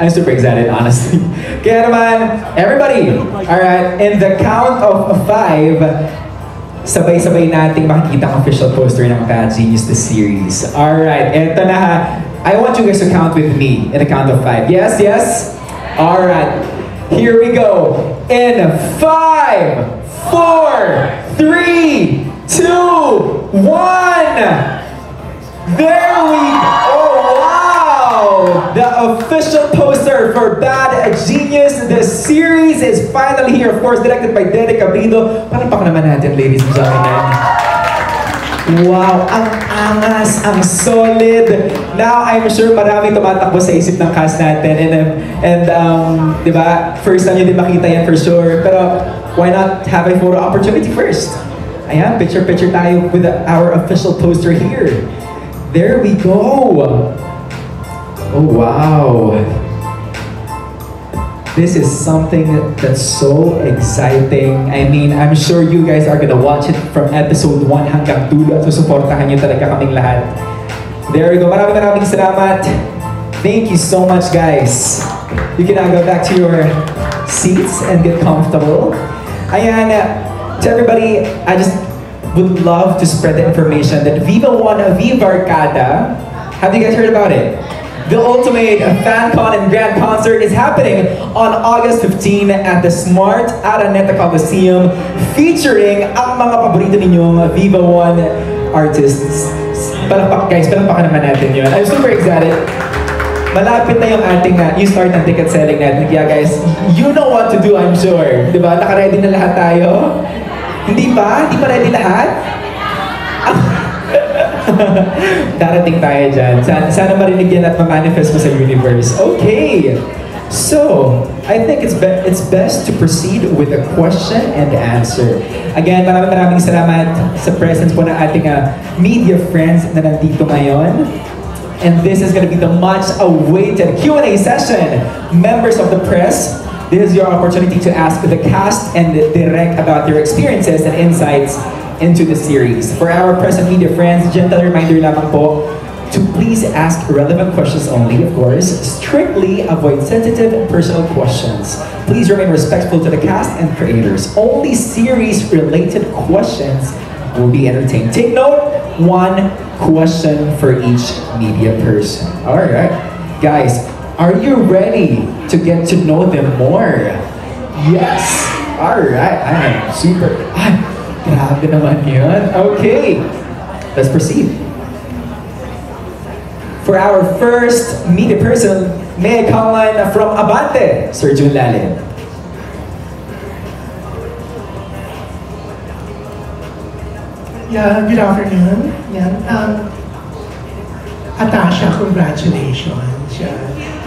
I'm super excited, honestly. Kaya naman, everybody, alright, in the count of 5, sabay-sabay nating makikita ang official poster ng Bad Genius the series. Alright, eto na ha. I want you guys to count with me in the count of 5. Yes, yes? Alright, here we go. In 5, 4, 3, 2, 1. There we go. Oh, wow! The official poster for Bad Genius the series is finally here. Of course, directed by Derek Abrido. Palakpakan naman natin, ladies and gentlemen. Wow, ang angas, ang solid. Now, I'm sure maraming tumatakbo sa isip ng cast natin. And di ba, first time nyo din makita yan for sure. Pero, why not have a photo opportunity first? Ayan, picture-picture tayo with our official poster here. There we go. Oh, wow. This is something that's so exciting. I mean, I'm sure you guys are gonna watch it from episode 1 hanggang dulo at susuportahan nyo talaga kaming lahat. There we go. Maraming salamat. Thank you so much, guys. You can now go back to your seats and get comfortable. Ayan, to everybody, I just would love to spread the information that Viva One Viva Arcada, have you guys heard about it? The ultimate FanCon and Grand Concert is happening on August 15 at the Smart Araneta Coliseum, featuring ang mga paborito ninyong Viva One artists. Guys, palakpakan naman natin yun. I'm super excited. Malapit na yung ating you start ng ticket selling natin. Kaya guys, you know what to do, I'm sure. Diba? Naka-ready na lahat tayo? Hindi ba? Hindi pa ready lahat? Darating tayo dyan. Sana marinig yan at ma-manifest mo sa universe. Okay. So, I think it's best to proceed with a question and answer. Again, maraming salamat sa presence po ng ating media friends na nandito ngayon. And this is going to be the much-awaited Q&A session. Members of the press, this is your opportunity to ask the cast and direct about your experiences and insights into the series. For our press and media friends, gentle reminder lamang po to please ask relevant questions only, of course. Strictly avoid sensitive and personal questions. Please remain respectful to the cast and creators. Only series-related questions will be entertained. Take note, 1 question for each media person. Alright, guys, are you ready to get to know them more? Yes! Alright, I am super... Grabe naman yun. Okay, let's proceed. For our first media person, may I call on from Abante, Sir Jun Lalin. Yeah, good afternoon. Yeah, Atasha, congratulations.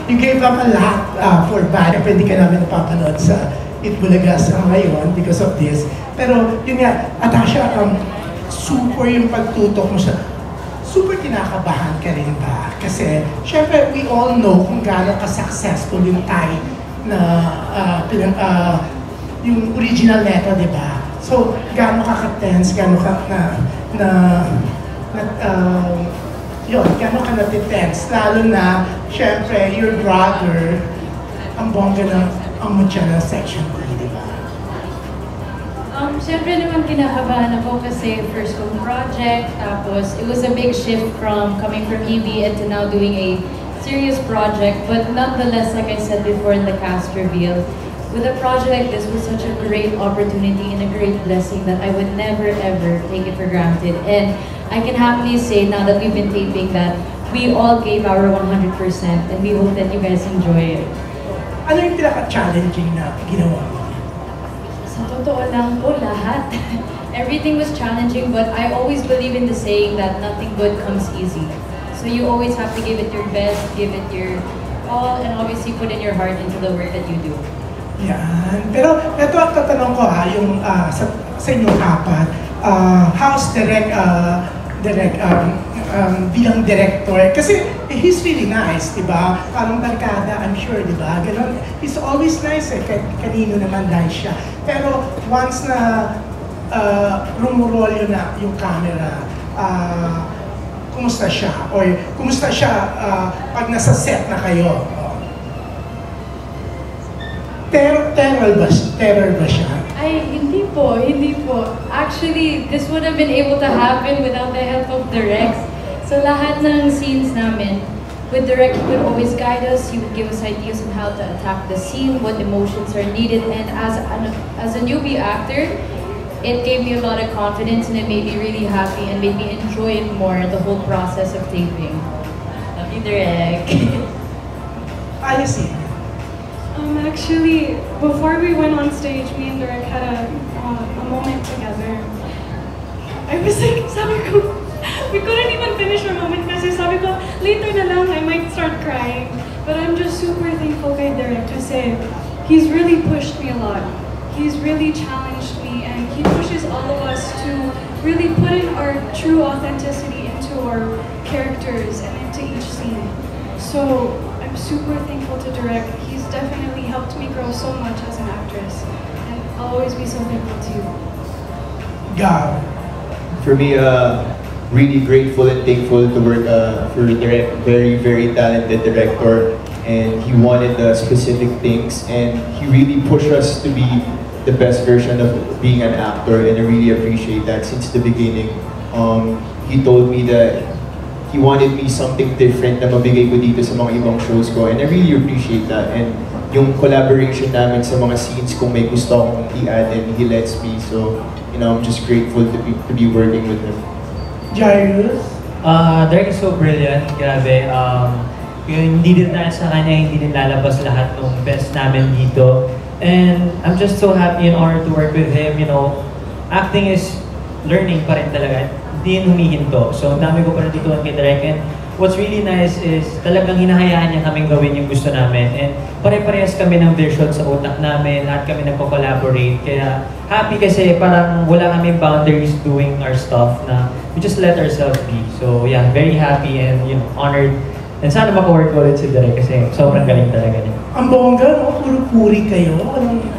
You gave up a lot for Bad. Pwede ka namin napapanood sa Itbulaga sa ngayon because of this. Pero yun nga, Atasha, super yung pagtutok mo sa, super kinakabahan ka rin ba? Kasi, syempre, we all know kung gaano ka-successful yung Thai na, yung original letter, di ba? So, gaano ka-tense, gaano ka gaano ka natitense, lalo na, syempre, your brother, ang bongga ng ang mutya ng Section 3, di ba? Siyempre naman kinakabahan ako kasi first kong project, tapos it was a big shift from coming from EB and to now doing a serious project. But nonetheless, like I said before in the cast reveal, with a project like this was such a great opportunity and a great blessing that I would never ever take it for granted. And I can happily say now that we've been taping that we all gave our 100% and we hope that you guys enjoy it. Ano yung pinaka-challenging na ginawa mo? Sa totoo lang po, lahat. Everything was challenging, but I always believe in the saying that nothing good comes easy. So you always have to give it your best, give it your all, and obviously put in your heart into the work that you do. Yan. Pero ito ang tatanong ko yung sa inyong apat, how's bilang director? Kasi he's really nice, di ba? Parang barkada, I'm sure, di ba? Ganon. He's always nice kanino naman dahil siya. Pero once na rumurolyo na yung camera, kumusta siya? Or kumusta siya pag nasa set na kayo? terror ba siya? Ay, hindi po, hindi po. Actually, this would have been able to happen without the help of the Rex. So lahat ng scenes namin, with the Rex would always guide us. He would give us ideas on how to attack the scene, what emotions are needed, and as a newbie actor, it gave me a lot of confidence and it made me really happy and made me enjoy it more, the whole process of taping. Love you, Direk. Ayos eh. Actually, before we went on stage, me and Derek had a moment together. I was like, sabi ko, we couldn't even finish our moment kasi sabi ko, later na lang, I might start crying. But I'm just super thankful kay Derek kasi he's really pushed me a lot. He's really challenged me and he pushes all of us to really put in our true authenticity into our characters and into each scene. So, I'm super thankful to Derek. He's definitely helped me grow so much as an actress. And I'll always be so thankful to you. Gab. For me, really grateful and thankful to work for Direk. Very, very talented director. And he wanted specific things. And he really pushed us to be the best version of being an actor. And I really appreciate that since the beginning. He told me that he wanted me something different na mabigay ko dito sa mga ibang shows ko. And I really appreciate that. And yung collaboration namin sa mga scenes kung may gusto akong i-add and he lets me. So, you know, I'm just grateful to be working with him. Jairus? Derek is so brilliant, grabe. Yung hindi din na sa kanya, hindi din lalabas lahat ng best namin dito. And I'm just so happy and honored to work with him. You know, acting is learning pa rin talaga. Hindi yun humihinto. So, ang dami ko pa rin dituan kay Derek. And what's really nice is talagang hinahayaan niya kaming gawin yung gusto namin. And pare-parehas kami ng vision sa utak namin. Lahat kami nagko-collaborate. Kaya happy kasi parang wala kaming boundaries doing our stuff na we just let ourselves be. So yeah, very happy and you know, honored. And sana maka-work ulit si Derek kasi sobrang galing talaga niya. Ang bongga, no? Puro-puri kayo.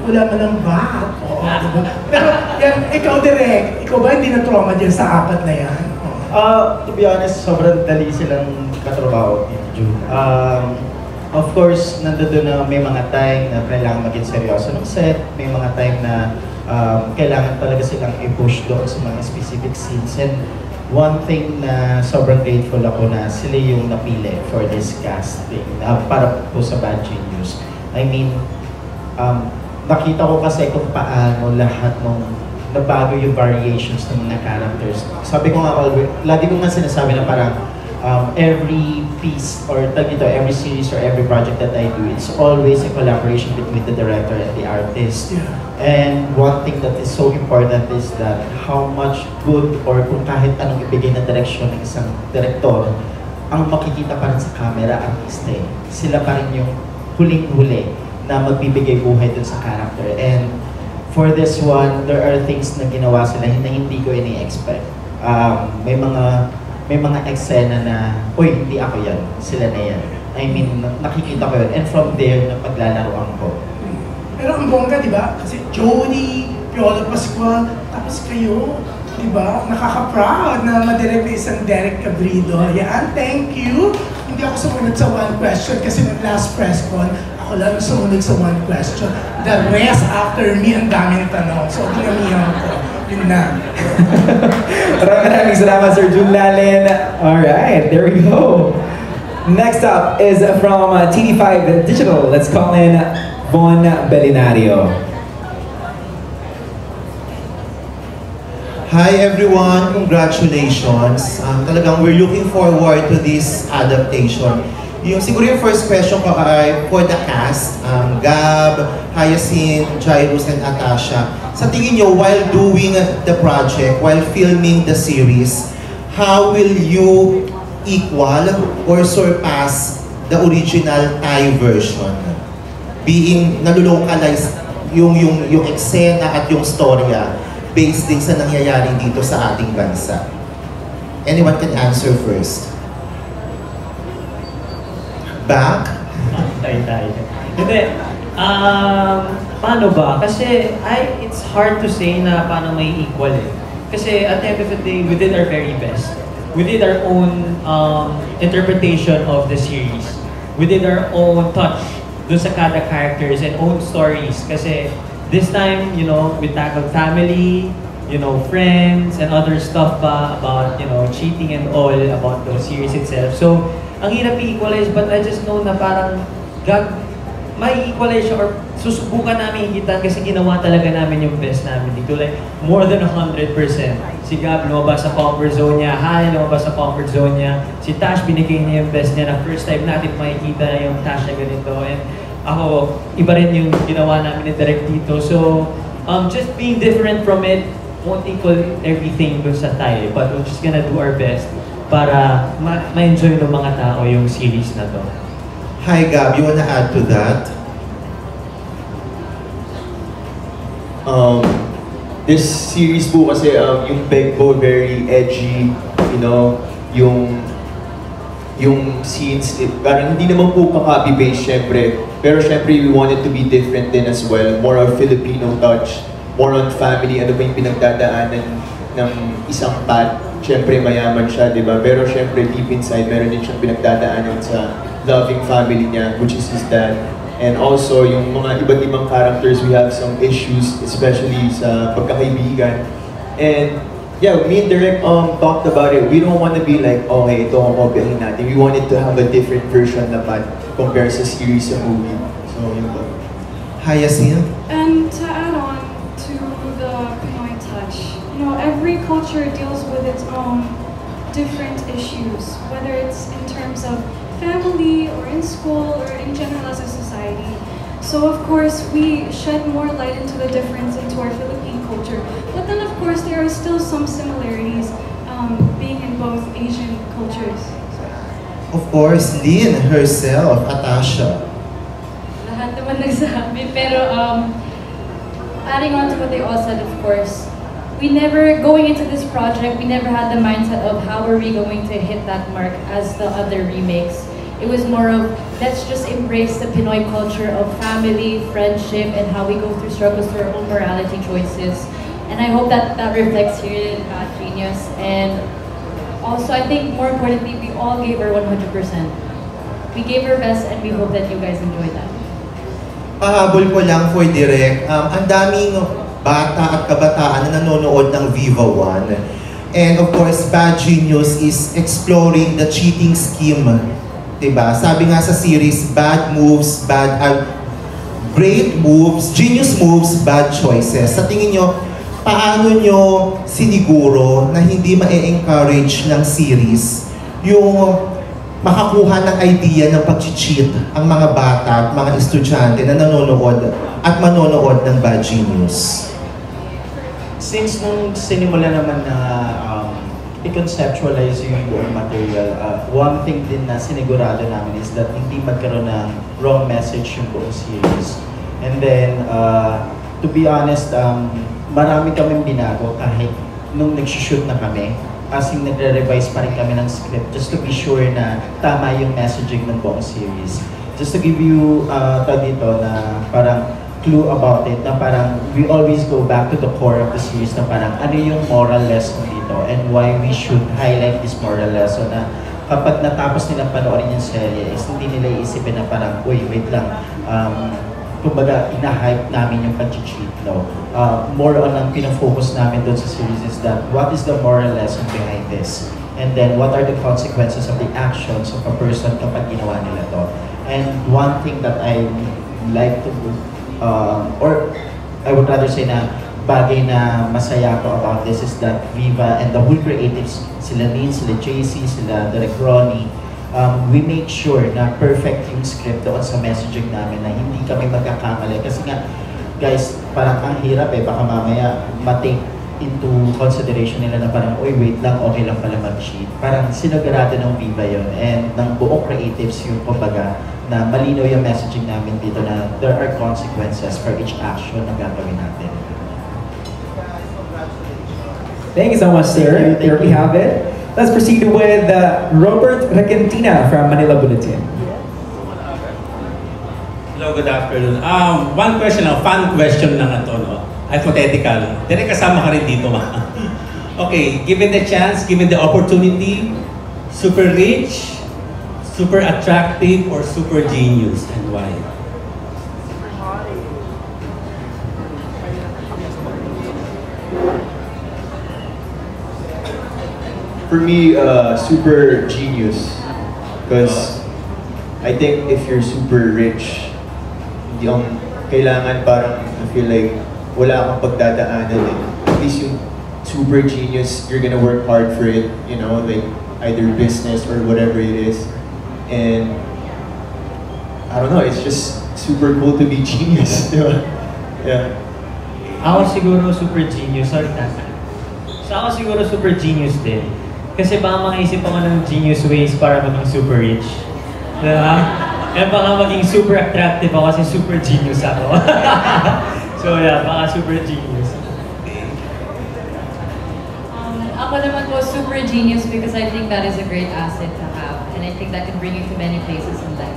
Wala man ang bat. Diba? Pero yan, ikaw direct. Ikaw ba hindi na-trauma dyan sa apat na yan? To be honest, sobrang dali silang katrabaho dito, June. Of course, nandoon na may mga time na kailangan maging seryoso ng set. May mga time na kailangan talaga silang i-push doon sa mga specific scenes. And one thing na sobrang grateful ako na sila yung napili for this casting para po sa Bad Genius. I mean, nakita ko kasi kung paano lahat ng nabago yung variations ng mga characters. Sabi ko nga always, lagi ko nga sinasabi na parang every piece or every series or every project that I do, it's always a collaboration between the director and the artist. Yeah. And one thing that is so important is that how much good or kung kahit anong ibigay na direksyon ng isang director, ang makikita pa rin sa camera at stay. Sila pa rin yung huling-huli na magbibigay buhay dun sa character. And for this one, there are things na ginawa sila na hindi ko ini-expect. May mga eksena na, uy, hindi ako yan, sila na yan. I mean, nakikita ko yun. And from there, napaglalaroan ko. Pero ang bongga, di ba? Kasi Jody, Piolo Pascual, tapos kayo, di ba? Nakaka-proud na madirect na isang Derek Cabrido. Yan, thank you. Hindi ako sumunod sa one question kasi nung last press con, ako lang sumunod sa one question. The rest after me, ang daming tanong. So, ginamihan ko. Yun na. Maraming salamat, Sir June Lalin. Alright, there we go. Next up is from TV5 Digital. Let's call in Von Belinario. Hi everyone, congratulations. Talagang we're looking forward to this adaptation. Siguro yung first question ko ay for the cast, Gab, Hyacinth, Jairus, and Atasha. Sa tingin nyo, while doing the project, while filming the series, how will you equal or surpass the original Thai version? Being nalulocalize yung eksena at yung storya based din sa nangyayari dito sa ating bansa. Anyone can answer first. Back? Tayo. Hindi. Paano ba? Kasi it's hard to say na paano may equal eh. Kasi at the end of the day, we did our very best. We did our own interpretation of the series. We did our own touch dun sa kada characters and own stories. Kasi this time, you know, we tackled family, you know, friends, and other stuff pa about, you know, cheating and all about the series itself. So, ang hirap i-equalize, but I just know na parang may equalize siya or susubukan namin higitan kasi ginawa talaga namin yung best namin dito. Like, more than 100%. Si Gab lumabas sa comfort zone niya, Han lumabas sa comfort zone niya, si Tash binigay niya yung best niya na first time natin makikita na yung Tash na ganito. And ako, iba rin yung ginawa namin ni Direk dito. So, just being different from it won't equal everything dun sa tayo, but we're just gonna do our best para ma-enjoy ng mga tao yung series na to. Hi Gab, you wanna add to that? This series po kasi yung peg po very edgy, you know, yung scenes, parang hindi naman po pa-copy-paste syempre, pero syempre we want it to be different din as well, more of Filipino touch, more on family, ano ba yung pinagdadaanan ng isang Pat, syempre mayaman siya, di ba? Pero syempre deep inside, meron din siyang pinagdadaanan sa loving family niya, which is his dad. And also, yung mga iba't ibang characters, we have some issues, especially sa pagkakaibigan. And yeah, me and Direk talked about it. We don't want to be like, okay, ito ang kopyahin natin. We wanted to have a different version naman compared sa series sa movie. So, yun po. Hi Yasin. And to add on to the Pinoy touch, you know, every culture deals with its own different issues, whether it's in terms of family or in school or in general as a society. So of course we shed more light into the difference into our Philippine culture. But then of course there are still some similarities being in both Asian cultures. Of course, Lynn herself, Atasha. Lahat naman nagsabi, pero adding on to what they all said, of course, we never, going into this project, we never had the mindset of how are we going to hit that mark as the other remakes. It was more of, let's just embrace the Pinoy culture of family, friendship, and how we go through struggles through our own morality choices. And I hope that that reflects here in Bad Genius. And also, I think more importantly, we all gave our 100%. We gave our best and we hope that you guys enjoyed that. Pahabol ko lang for Direk, ang daming bata at kabataan na nanonood ng Viva One. And of course, Bad Genius is exploring the cheating scheme. Diba? Sabi nga sa series, bad moves, great moves, genius moves, bad choices. Sa tingin nyo, paano nyo siniguro na hindi ma-encourage ng series yung makakuha ng idea ng pag-cheat ang mga bata at mga estudyante na nanonood at manonood ng Bad Genius? Since nung sinimula naman na i-conceptualize yung buong material, one thing din na sinigurado namin is that hindi magkaroon ng wrong message yung buong series. And then, to be honest, marami kaming binago kahit nung nag-shoot na kami. As in, nagre-revise pa rin kami ng script just to be sure na tama yung messaging ng buong series. Just to give you dito na parang clue about it, na parang we always go back to the core of the series na parang ano yung moral lesson dito and why we should highlight this moral lesson na kapag natapos nilang panoorin yung serye is hindi nila iisipin na parang, uy, wait lang, kumbaga, ina-hype namin yung pag-cheat, no? More on ang pinafocus namin doon sa series is that what is the moral lesson behind this? And then, what are the consequences of the actions of a person kapag ginawa nila to? And one thing that I like to do, or I would rather say na bagay na masaya ko about this is that Viva and the whole creatives, sila Lynn, sila JC, sila Direk Ronnie, we make sure na perfect yung script doon sa messaging namin na hindi kami magkakamali. Kasi nga, guys, parang ang hirap baka mamaya matake into consideration nila na parang, uy, wait lang, okay lang pala mag-cheat. Parang sinagurado ng Viva yun and ng buong creatives yung kumbaga na malinaw yung messaging namin dito na there are consequences for each action na gagawin natin. Thank you so much, sir. There we have it. Let's proceed with Robert Regentina from Manila Bulletin. Hello, good afternoon. One question, fun question lang ito, no? Hypothetical. Direk, kasama ka rin dito, ma. Okay, given the chance, given the opportunity, super rich, super attractive, or super genius, and why? For me, super genius. Because I think if you're super rich, yung kailangan parang I feel like wala kang pagdadaanan eh. At least yung super genius, you're gonna work hard for it, you know, like either business or whatever it is. And I don't know, it's just super cool to be genius, di ba? Yeah. Ako siguro super genius, sorry tata. So ako siguro super genius din. Kasi baka makaisip ako ng genius ways para maging super rich. Diba? Kaya baka maging super attractive ako kasi super genius ako. So yeah, baka super genius. Ako naman po super genius because I think that is a great asset to have. And I think that can bring you to many places in life.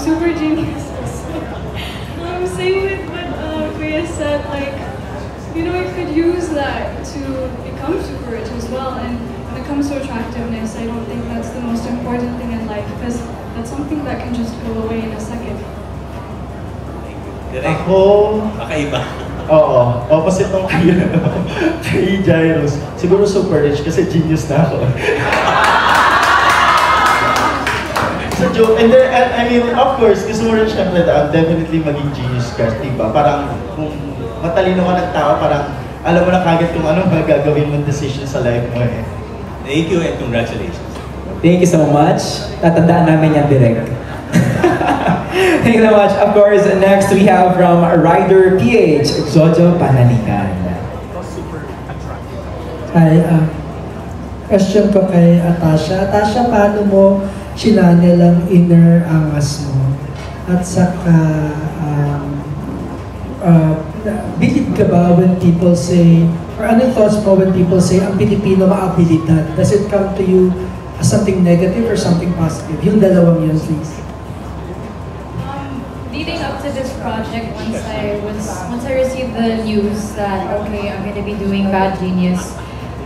Super genius. Same with what Kuya said, like, you know, you could use that to become super rich as well. And when it comes to attractiveness, I don't think that's the most important thing in life because that's something that can just go away in a second. Ako, Kakaiba. oo, opposite ng kay Jairus. Siguro super rich kasi genius na ako. So joke, and then, I mean, of course, gusto mo rin syempre definitely maging genius ka, diba? Parang kung matalino ka ng tao, parang alam mo na kagad kung ano magagawin mong decision sa life mo eh. Thank you and congratulations. Thank you so much. Tatandaan namin yan direct. Thank you so much. Of course, next we have from Rider PH, Jojo Panaligan. Hi, question ko kay Atasha. Atasha, paano mo sinanel ang inner angas mo? At saka, believe ka ba when people say, or ano yung thoughts mo when people say, ang Pilipino maabilidad? Does it come to you as something negative or something positive? Yung dalawang yun, please. Leading up to this project, once I received the news that okay, I'm going to be doing Bad Genius,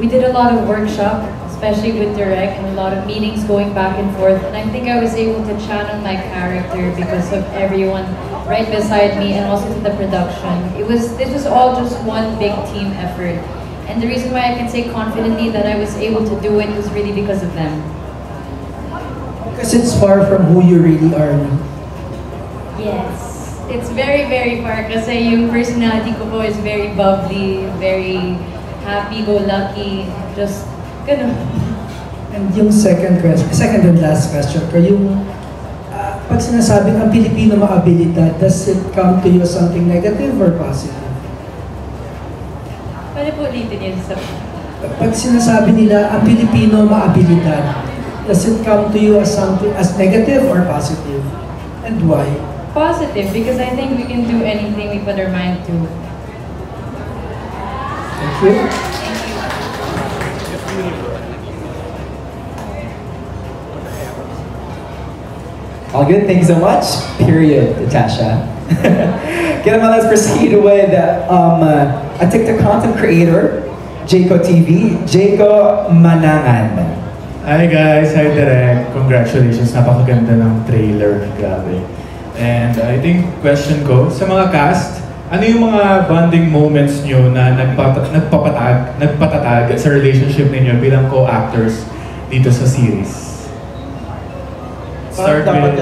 we did a lot of workshop, especially with Direct, and a lot of meetings going back and forth. And I think I was able to channel my character because of everyone right beside me, and also to the production. This was all just one big team effort, and the reason why I can say confidently that I was able to do it was really because of them. Because it's far from who you really are. Yes. It's very, very far kasi yung personality ko po is very bubbly, very happy-go-lucky, just ganun. And yung second and last question ko, yung pag sinasabing ang Pilipino maabilidad, does it come to you as something negative or positive? Pwede po ulitin yun sa... Pag sinasabi nila ang Pilipino maabilidad, does it come to you as something as negative or positive? And why? Positive, because I think we can do anything we put our mind to. Thank you. All good, thank you so much. Period, Natasha. Okay, naman, let's proceed with a TikTok content creator, Jayco TV, Jayco Manangan. Hi guys, hi Direk. Congratulations, napakaganda ng trailer, grabe. And I think question ko, sa mga cast, ano yung mga bonding moments nyo na nagpatatag sa relationship ninyo bilang co-actors dito sa series? Start with...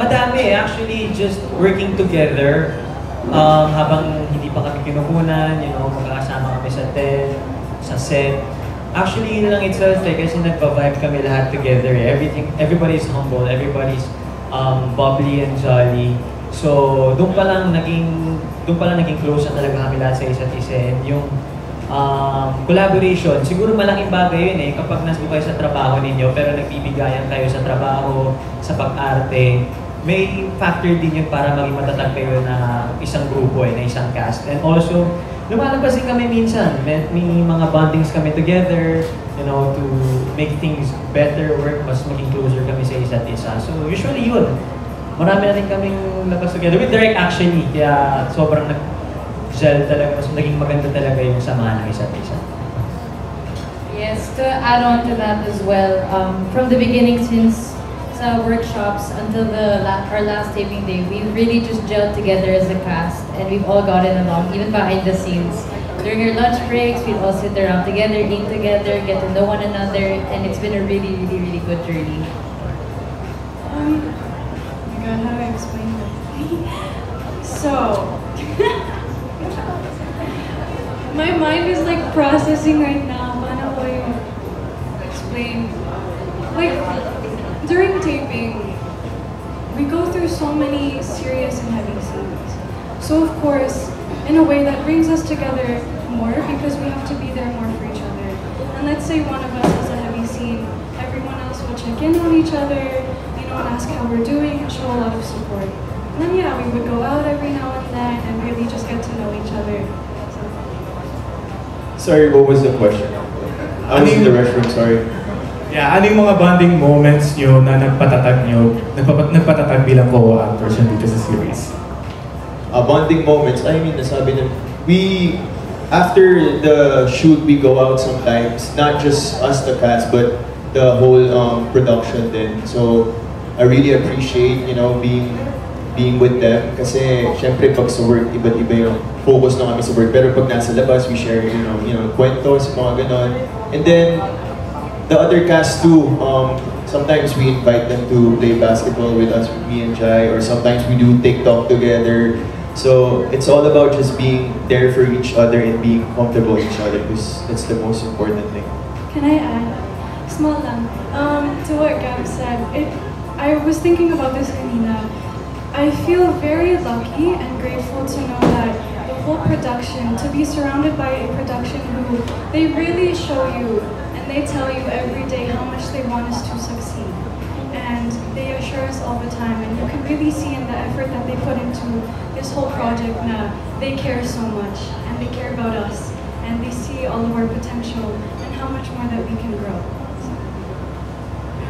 Madami actually, just working together habang hindi pa kami kinukunan, you know, magkakasama kami sa set. Actually, yun lang itself kasi nagpa-vibe kami lahat together. Everybody's humble, everybody's bubbly and jolly. So, doon pa lang naging close na talaga kami lahat sa isa't isa. And yung collaboration, siguro malaking bagay yun kapag nasa kayo sa trabaho ninyo pero nagbibigayan kayo sa trabaho, sa pag-arte, may factor din yun para maging matatag kayo na isang grupo na isang cast. And also, lumalabas din kami minsan. May mga bondings kami together, you know, to make things better, work, mas maging closer kami sa isa't isa. So usually yun. Marami na rin kaming labas together. With Direct actually, kaya sobrang nag-gel talaga, mas naging maganda talaga yung samahan ng isa't isa. Yes, to add on to that as well, from the beginning, since sa workshops until our last taping day, we really just gelled together as a cast, and we've all gotten along, even behind the scenes. During our lunch breaks, we'd all sit around together, eat together, get to know one another, and it's been a really, really, really good journey. Oh my God, how do I explain that? So, my mind is like processing right now. Paano ko yung explain? Like, during taping, we go through so many serious and heavy scenes. So of course, in a way that brings us together more because we have to be there more for each other. And let's say one of us has a heavy scene, everyone else will check in on each other, and ask how we're doing and show a lot of support. And then yeah, we would go out every now and then and really just get to know each other. Sorry, what was the question? I was in the restroom, sorry. Yeah, ano yung mga bonding moments nyo na nagpatatag bilang co-actors dito sa series? Bonding moments, I mean, nasabi na, after the shoot, we go out sometimes, not just us, the cast, but the whole production then. So, I really appreciate, being with them. Kasi, syempre, pag sa work, iba't-iba yung focus na kami sa work. Pero pag nasa labas, we share, kwentos, mga ganon. And then, the other cast too, sometimes we invite them to play basketball with us, me and Jai, or sometimes we do TikTok together. So it's all about just being there for each other and being comfortable with each other, because that's the most important thing. Can I add? Small lang. To what Gab said, I was thinking about this kanina. I feel very lucky and grateful to know that the whole production, to be surrounded by a production who, they really show you and they tell you every day how much they want us to succeed. And they assure us all the time, and you can really see in the effort that they put into this whole project na they care so much, and they care about us, and they see all of our potential and how much more that we can grow.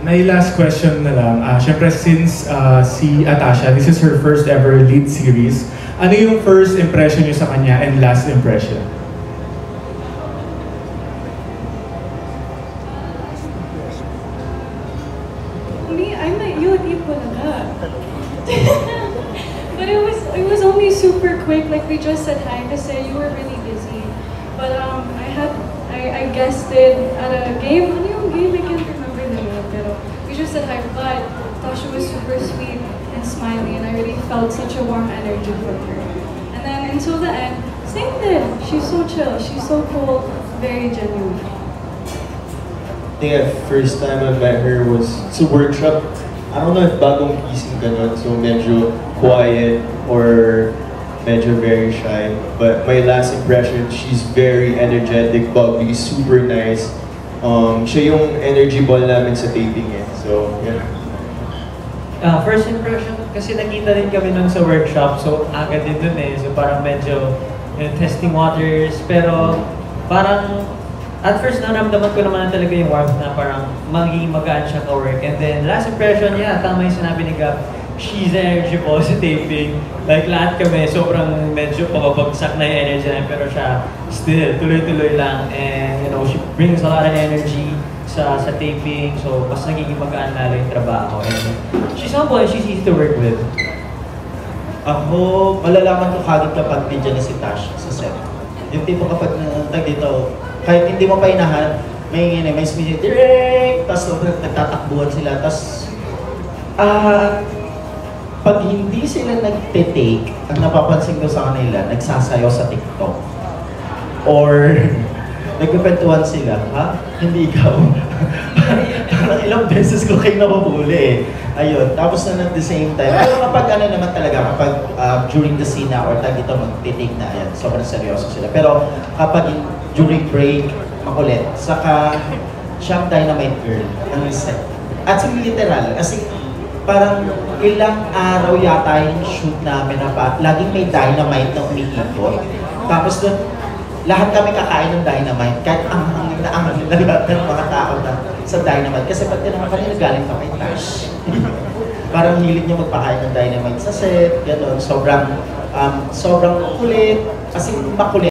May last question na lang. Siyempre, since si Atasha, this is her first ever lead series, ano yung first impression niyo sa kanya and last impression? I met you at Ipulaga. But it was only super quick, like we just said hi kasi you were really busy. But I guessed it at a game. Ano yung game? I can't remember the name, pero we just said hi. But Tasha was super sweet and smiley, and I really felt such a warm energy from her. And then until the end, same thing. She's so chill, she's so cool, very genuine. I think the first time I met her was sa workshop. I don't know if bagong gising ka nun, so medyo quiet or medyo very shy. But my last impression, she's very energetic, bubbly, super nice. Siya yung energy ball namin sa taping eh. So, yeah. First impression, kasi nakita rin kami nun sa workshop, so agad din dun eh. So parang medyo testing waters, pero parang at first naramdaman ko naman talaga yung warmth na parang magiging magaan siya ka-work. And then last impression, yeah, tama yung sinabi ni Gab, she's energy ball sa taping. Like lahat kami, sobrang medyo pababagsak na yung energy namin, pero siya still, tuloy-tuloy lang. And she brings a lot of energy sa taping, so mas nagiging magaan lalo yung trabaho. And she's humble and she's easy to work with. Ako, malalaman ko kagad kapag nandiyan na si Tash sa set. Yung tipo kapag dito, kahit hindi mo pa inahan, may speech, direct, tapos nagtatakbuhan sila, tapos pag hindi sila nagte-take, ang napapansin ko sa kanila, nagsasayaw sa TikTok. Or nagpipwentuhan sila, ha? Hindi ikaw. Parang ilang beses ko kayo napapuli eh. Ayun, tapos na at the same time. Pero kapag naman talaga, kapag during the scene na or tag ito mag-take na, ayan, sobrang seryoso sila. Pero kapag during break, makulit. Saka siyang dynamite girl ng set. At sa literal, kasi parang ilang araw yata yung shoot namin na laging may dynamite na umiikot. Tapos doon, lahat kami kakain ng dynamite, kahit ang lahat ng mga tao na sa dynamite. Kasi pag tinanong kanina, galing pa kay Tash. Parang hilig niya magpakain ng dynamite sa set, gano'n. Sobrang kulit, kasi makulit.